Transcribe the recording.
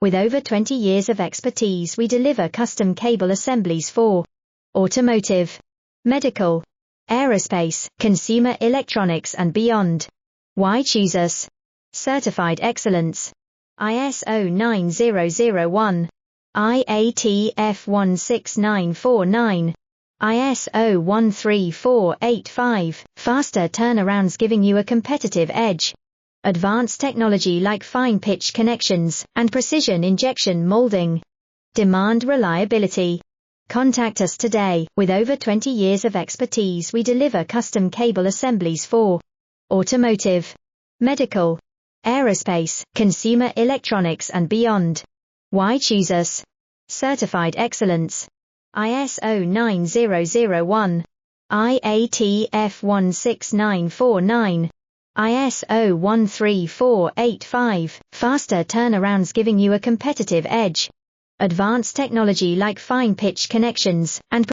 With over 20 years of expertise, we deliver custom cable assemblies for automotive, medical, aerospace, consumer electronics and beyond. Why choose us? Certified excellence. ISO 9001, IATF 16949, ISO 13485, faster turnarounds giving you a competitive edge. Advanced technology like fine pitch connections and precision injection molding. Demand reliability. Contact us today. With over 20 years of expertise, we deliver custom cable assemblies for automotive, medical, aerospace, consumer electronics and beyond. Why choose us? Certified excellence. ISO 9001, IATF 16949, ISO 13485, faster turnarounds giving you a competitive edge. Advanced technology like fine pitch connections and